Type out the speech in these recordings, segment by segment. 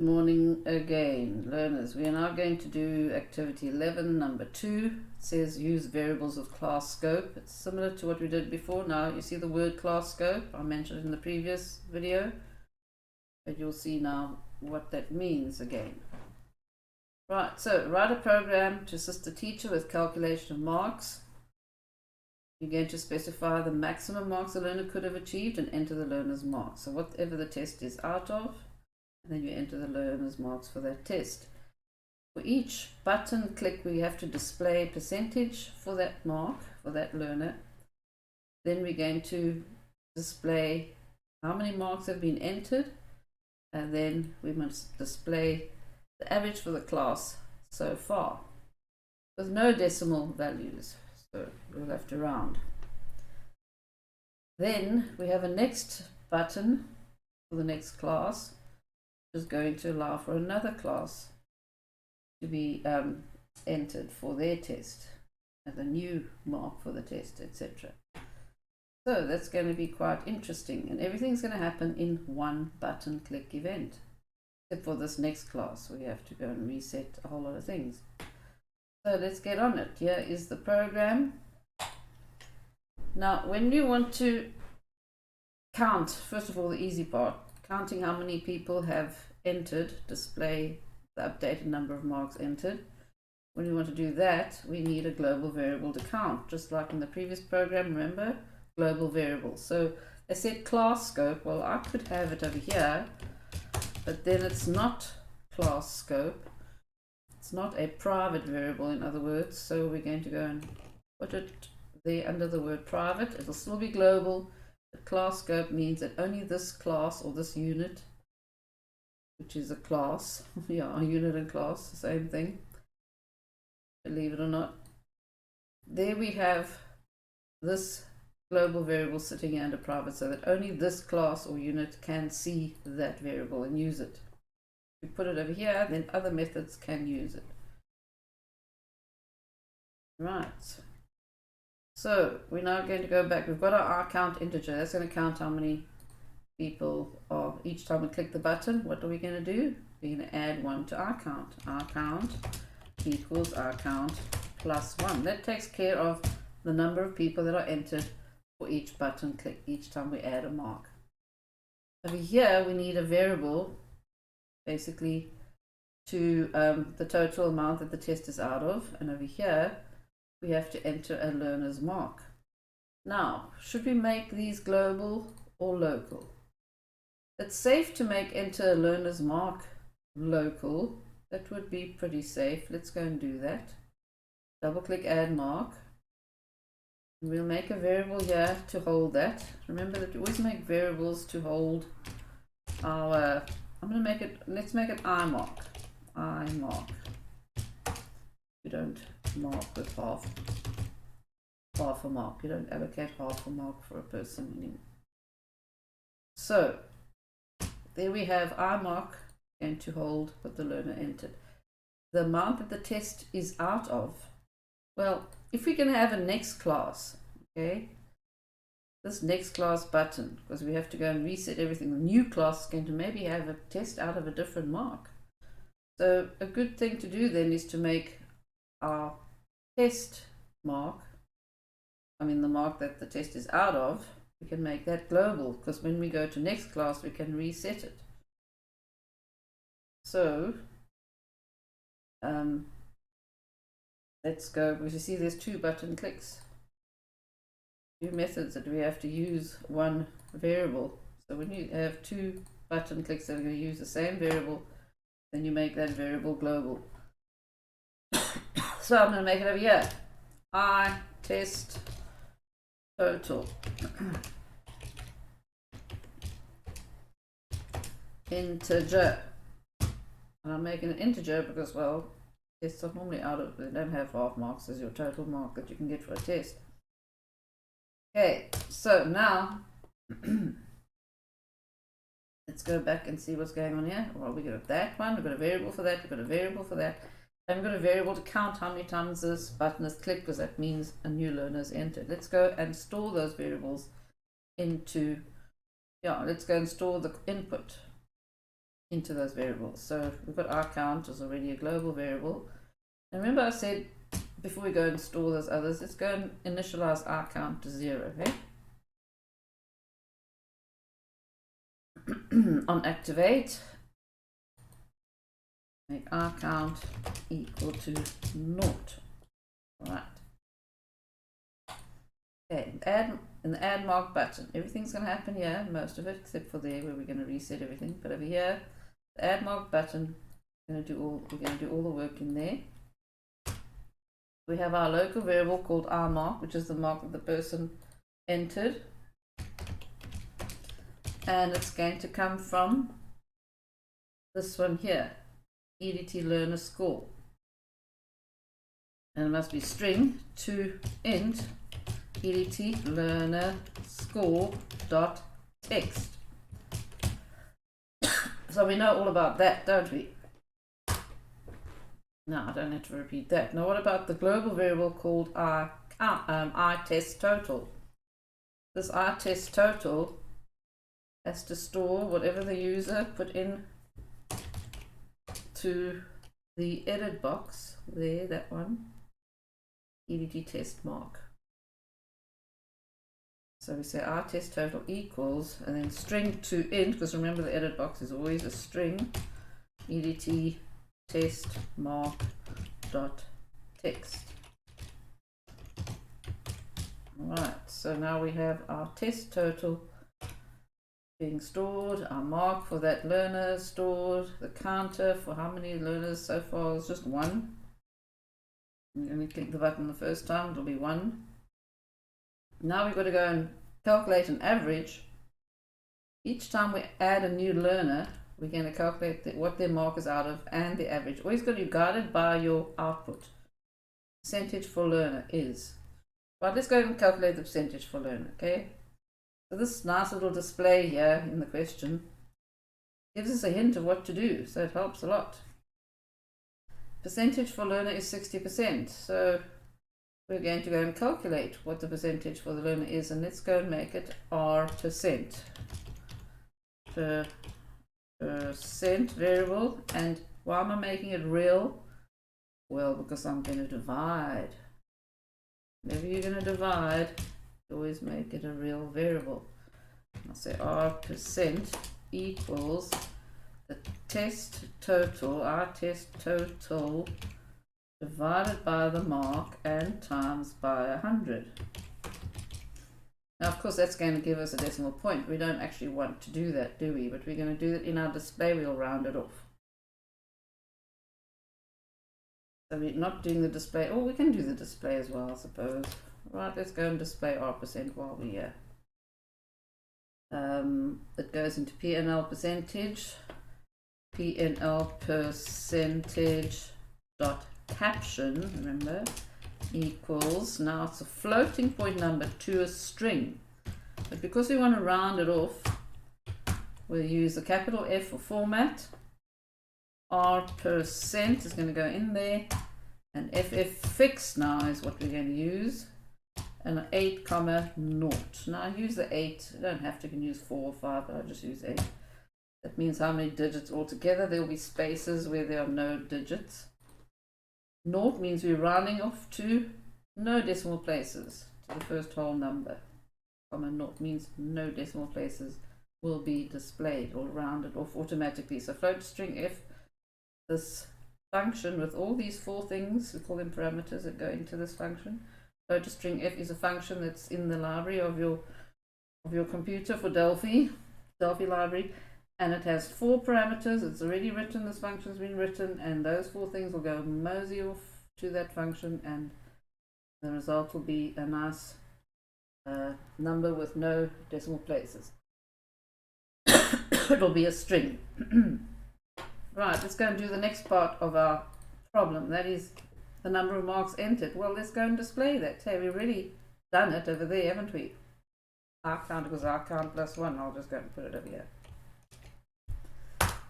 Good morning again, learners. We are now going to do activity 11, number 2. It says use variables with class scope. It's similar to what we did before. Now you see the word class scope. I mentioned it in the previous video, but you'll see now what that means again. Right, so write a program to assist the teacher with calculation of marks. You're going to specify the maximum marks the learner could have achieved and enter the learner's marks. So whatever the test is out of, and then you enter the learner's marks for that test. For each button click, we have to display percentage for that mark, for that learner. Then we're going to display how many marks have been entered, and then we must display the average for the class so far, with no decimal values, so we'll have to round. Then we have a next button for the next class, is going to allow for another class to be entered for their test as a new mark for the test, etc. So that's going to be quite interesting, and everything's going to happen in one button click event, except for this next class we have to go and reset a whole lot of things. So let's get on it. Here is the program. Now when you want to count, first of all, the easy part, counting how many people have entered, display the updated number of marks entered. When we want to do that, we need a global variable to count, just like in the previous program, remember? Global variable. So they said class scope. Well, I could have it over here, but then it's not class scope. It's not a private variable, in other words. So we're going to go and put it there under the word private. It'll still be global. The class scope means that only this class or this unit, which is a class, yeah, a unit and class, the same thing, believe it or not. There we have this global variable sitting under private, so that only this class or unit can see that variable and use it. If we put it over here, then other methods can use it. Right. So we're now going to go back. We've got our count integer. That's going to count how many people are each time we click the button. What are we going to do? We're going to add 1 to our count. Our count equals our count plus 1. That takes care of the number of people that are entered for each button click, each time we add a mark. Over here we need a variable basically to the total amount that the test is out of, and over here we have to enter a learner's mark. Now, should we make these global or local? It's safe to make enter a learner's mark local. That would be pretty safe. Let's go and do that. Double click add mark. We'll make a variable here to hold that. Remember that we always make variables to hold our, I'm going to make it, let's make it I mark. I mark. We don't mark with half a mark. You don't allocate half a mark for a person anymore. So there we have I mark going to hold what the learner entered. The amount that the test is out of, well, if we're going to have a next class, okay, this next class button, because we have to go and reset everything, the new class is going to maybe have a test out of a different mark. So a good thing to do then is to make our test mark, I mean the mark that the test is out of, we can make that global, because when we go to next class we can reset it. So let's go, because you see there's 2 button clicks, 2 methods that we have to use one variable. So when you have 2 button clicks that are going to use the same variable, then you make that variable global. So I'm going to make it over here. I test total integer. And I'm making an integer because, well, tests are normally out of, they don't have half marks as your total mark that you can get for a test. Okay, so now let's go back and see what's going on here. Well, we got that one, we've got a variable for that, we've got a variable for that. And we've got a variable to count how many times this button is clicked, because that means a new learner is entered. Let's go and store those variables into, yeah, let's go and store the input. into those variables. So we've got our count is already a global variable. And remember I said before we go and store those others, let's go and initialize our count to 0, okay? On activate, make our count equal to 0. Alright. Okay, in the add mark button, everything's going to happen here, most of it, except for there where we're going to reset everything. But over here, the add mark button, we're going to do all the work in there. We have our local variable called our mark, which is the mark that the person entered, and it's going to come from this one here, EDT learner score, and it must be string to int EDT learner score dot text. So we know all about that, don't we? No, I don't have to repeat that. Now what about the global variable called test total? This test total has to store whatever the user put in to the edit box there, that one, EDT test mark. So we say test total equals, and then string to int, because remember the edit box is always a string, EDT test mark dot text. Alright, so now we have our test total being stored, our mark for that learner stored, the counter for how many learners so far is just 1. You only click the button the first time, it'll be 1. Now we've got to go and calculate an average. Each time we add a new learner, we're going to calculate what their mark is out of and the average. Always got to be guided by your output. Percentage for learner is. Right, let's go and calculate the percentage for learner, okay? So this nice little display here in the question gives us a hint of what to do, so it helps a lot. Percentage for learner is 60%, so we're going to go and calculate what the percentage for the learner is, and let's go and make it R%. Percent variable. And why am I making it real? Well, because I'm going to divide. Whenever you're going to divide, always make it a real variable. I'll say R% equals the test total, our test total, divided by the mark and times by 100. Now of course that's going to give us a decimal point. We don't actually want to do that, do we? But we're going to do that in our display. We'll round it off. So we're not doing the display. Oh, we can do the display as well, I suppose. Right, let's go and display R% while we're here. It goes into P&L percentage. P&L percentage dot caption, remember, equals, now it's a floating point number to a string, but because we want to round it off, we'll use the capital F for format. R% is going to go in there, and FF fixed now is what we're going to use, and an 8, 0. Now I use the 8, you don't have to, you can use 4 or 5, but I'll just use 8. That means how many digits altogether. There will be spaces where there are no digits. 0 means we're rounding off to no decimal places, to the first whole number. 0 means no decimal places will be displayed or rounded off automatically. So float string f, this function with all these 4 things, we call them parameters that go into this function. Float string f is a function that's in the library of your computer for Delphi library. And it has 4 parameters. It's already written, this function's been written, and those 4 things will go mosey off to that function, and the result will be a nice number with no decimal places. It'll be a string. Right, let's go and do the next part of our problem. That is the number of marks entered. Well, let's go and display that. Hey, we've already done it over there, haven't we? Our count equals our count plus 1. I'll just go and put it over here.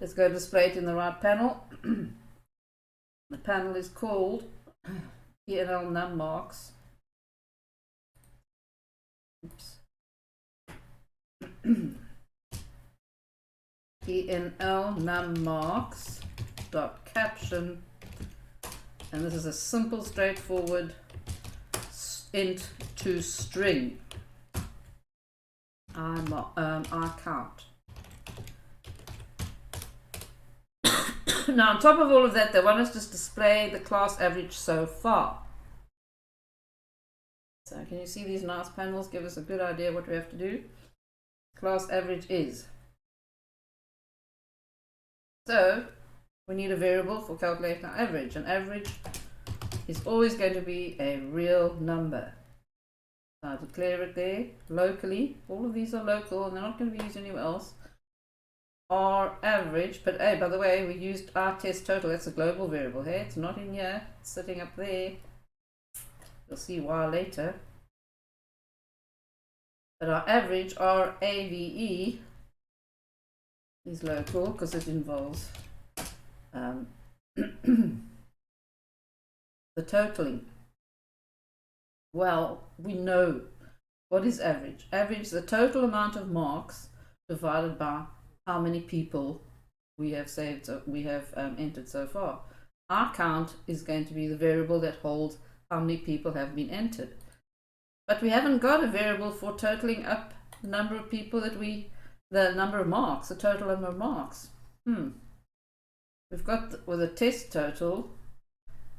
Let's go display it in the right panel. The panel is called P&L num marks. Oops. PNL num marks dot caption, and this is a simple, straightforward int to string. I count. Now on top of all of that, they want us to display the class average so far. So can you see these nice panels give us a good idea what we have to do? Class average is. So we need a variable for calculating our average. An average is always going to be a real number. So I declare it there locally. All of these are local and they're not going to be used anywhere else. Our average, but hey, by the way, we used our test total. That's a global variable. Hey, it's not in here. It's sitting up there. You'll see why later. But our average, our AVE, is local because it involves the totaling. Well, we know what is average. Average is the total amount of marks divided by how many people we have saved, we have entered so far. Our count is going to be the variable that holds how many people have been entered. But we haven't got a variable for totaling up the number of people that the number of marks, the total number of marks. We've got with a test total.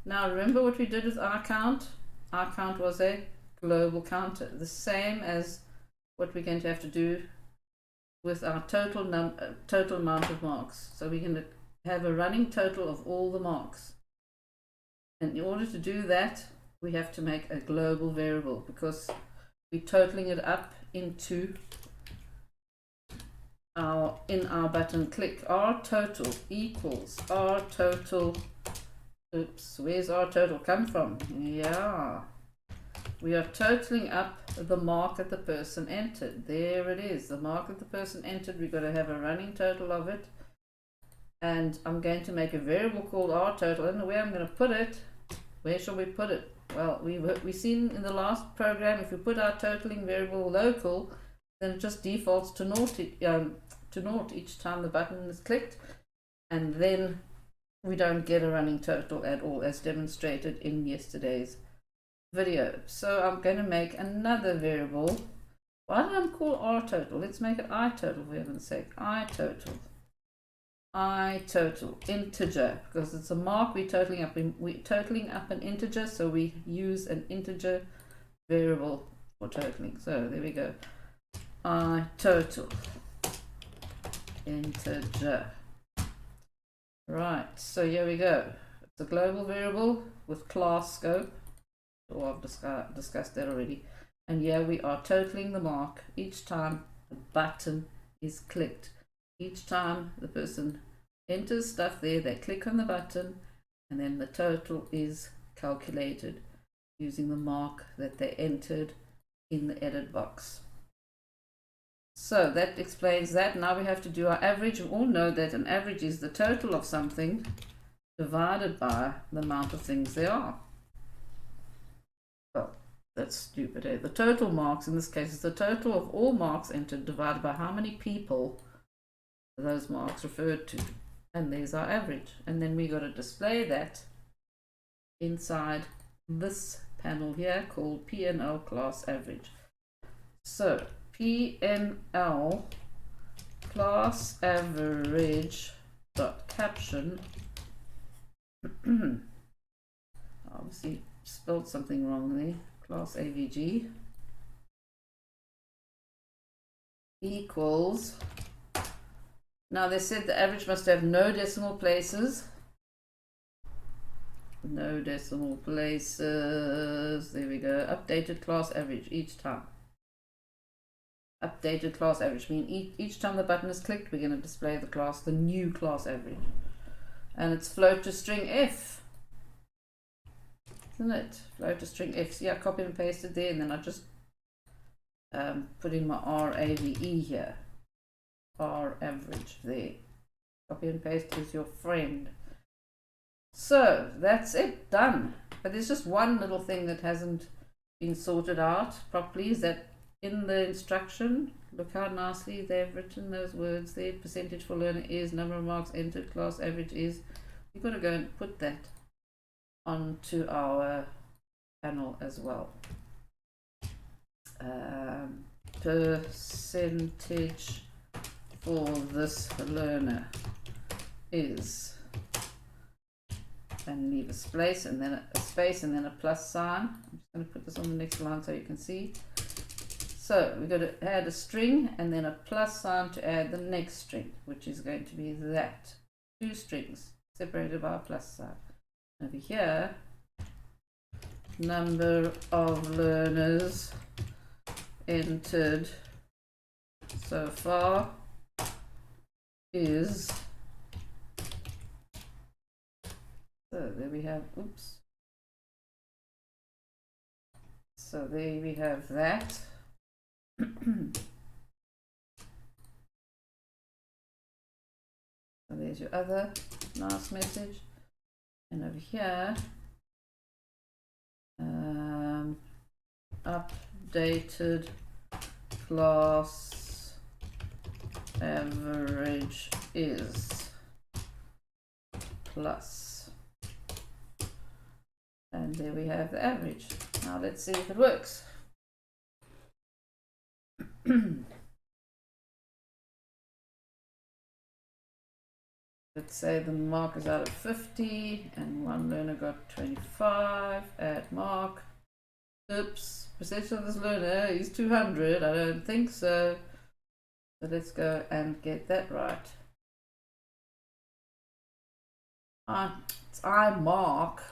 Now remember what we did with our count? Our count was a global counter, the same as what we're going to have to do with our total amount of marks. So we're going to have a running total of all the marks. And in order to do that, we have to make a global variable because we're totaling it up into in our button click. Our total equals our total. Oops, where's our total come from? Yeah, we are totaling up the mark that the person entered. There it is, the mark that the person entered. We've got to have a running total of it, and I'm going to make a variable called our total. And where I'm going to put it, where shall we put it? Well, we've seen in the last program, if we put our totaling variable local, then it just defaults to naught each time the button is clicked, and then we don't get a running total at all, as demonstrated in yesterday's video. So I'm going to make another variable. Why did I call our total? Let's make it I total for heaven's sake. I total integer, because it's a mark we're totaling up. We're totaling up an integer, so we use an integer variable for totaling. So there we go. I total integer. Right, so here we go. It's a global variable with class scope. Oh, I've discussed that already. And here we are totaling the mark each time the button is clicked. Each time the person enters stuff there, they click on the button, and then the total is calculated using the mark that they entered in the edit box. So that explains that. Now we have to do our average. We all know that an average is the total of something divided by the amount of things there are. Well, that's stupid, eh? The total marks in this case is the total of all marks entered divided by how many people those marks referred to. And there's our average. And then we got to display that inside this panel here called PNL class average. So PNL class average dot caption obviously spelled something wrong there. Class AVG equals, now they said the average must have no decimal places. No decimal places. There we go. Updated class average each time. Updated class average means each time the button is clicked, we're going to display the new class average. And it's float to string F. Isn't it? Float to string F. See, I copied and pasted there, and then I just put in my RAVE here. R average there. Copy and paste is your friend. So that's it, done. But there's just one little thing that hasn't been sorted out properly, is that in the instruction look how nicely they've written those words there. Percentage for learner is, number of marks entered, class average is. You've got to go and put that onto our panel as well. Percentage for this learner is, and leave a space and then a space and then a plus sign. I'm just going to put this on the next line so you can see. So we're going to add a string and then a plus sign to add the next string, which is going to be that. Two strings separated by a plus sign. Over here, number of learners entered so far is, so there we have, oops, so there we have that. So there's your other nice message, and over here updated class average is plus, and there we have the average. Now let's see if it works. Let's say the mark is out of 50 and one learner got 25. Add mark. Oops, percentage of this learner is 200. I don't think so. So let's go and get that right. It's I mark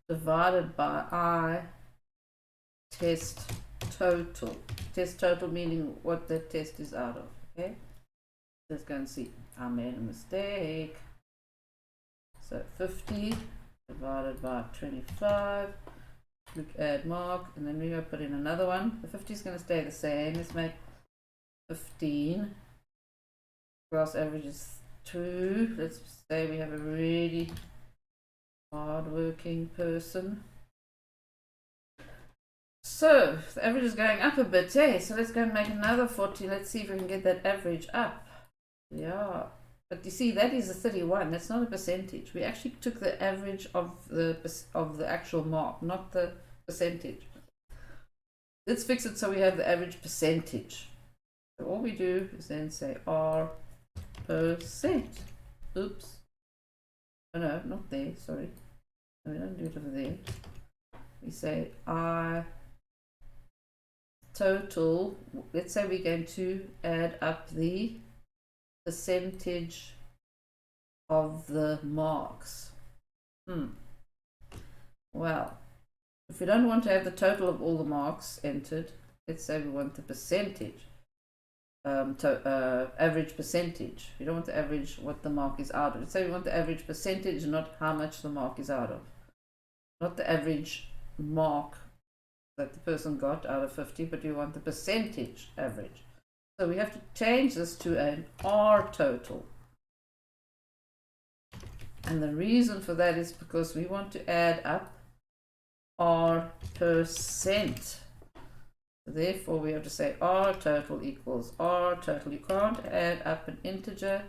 divided by I test total. Test total meaning what the test is out of. Okay, let's go and see. I made a mistake. So 50 divided by 25. Click add mark, and then we're going to put in another one. The 50 is going to stay the same. Let's make 15. Class average is 2. Let's say we have a really hard-working person. So the average is going up a bit, eh? So let's go and make another 40. Let's see if we can get that average up. Yeah, but you see that is a 31. That's not a percentage. We actually took the average of the actual mark, not the percentage. Let's fix it so we have the average percentage. So all we do is then say R percent. Oops. Oh no, not there. Sorry. No, we don't do it over there. We say I total. Let's say we're going to add up the percentage of the marks. Well, if we don't want to have the total of all the marks entered, let's say we want the percentage, average percentage. We don't want the average what the mark is out of. Let's say we want the average percentage, not how much the mark is out of. Not the average mark that the person got out of 50, but we want the percentage average. So we have to change this to an R total. And the reason for that is because we want to add up R percent. Therefore, we have to say R total equals R total. You can't add up an integer.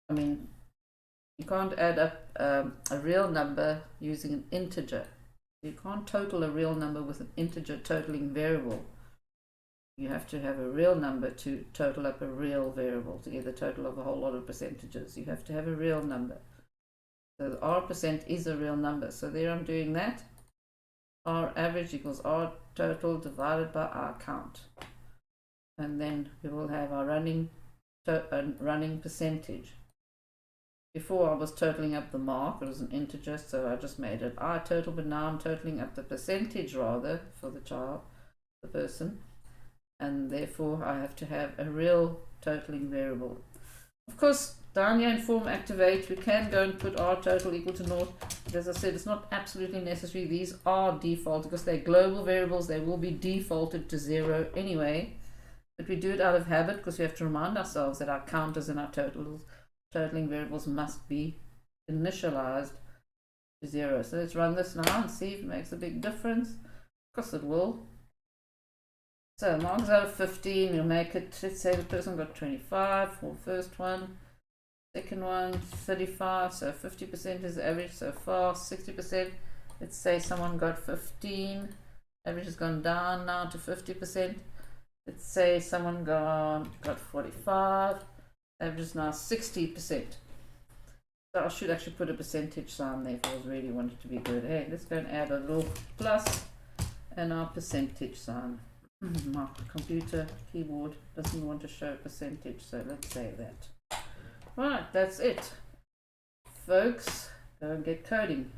I mean, you can't add up a real number using an integer. You can't total a real number with an integer totaling variable. You have to have a real number to total up a real variable to get the total of a whole lot of percentages. You have to have a real number. So the R percent is a real number. So there I'm doing that. R average equals R total divided by R count. And then we will have our running percentage. Before I was totaling up the mark, it was an integer, so I just made it R total, but now I'm totaling up the percentage rather for the child, the person. And therefore I have to have a real totaling variable. Of course, down here in form activate, we can go and put R total equal to 0. But as I said, it's not absolutely necessary. These are default because they're global variables. They will be defaulted to 0 anyway. But we do it out of habit because we have to remind ourselves that our counters and our totaling variables must be initialized to 0. So let's run this now and see if it makes a big difference. Of course it will. So marks out of 15, we'll make it, let's say the person got 25 for the first one, second one 35, so 50% is the average so far. 60%, let's say someone got 15, average has gone down now to 50%. Let's say someone got 45, average is now 60%. So I should actually put a percentage sign there if I was really wanted to be good. Hey, let's go and add a little plus and our percentage sign. My computer keyboard doesn't want to show a percentage, so let's save that. Right, that's it. Folks, go and get coding.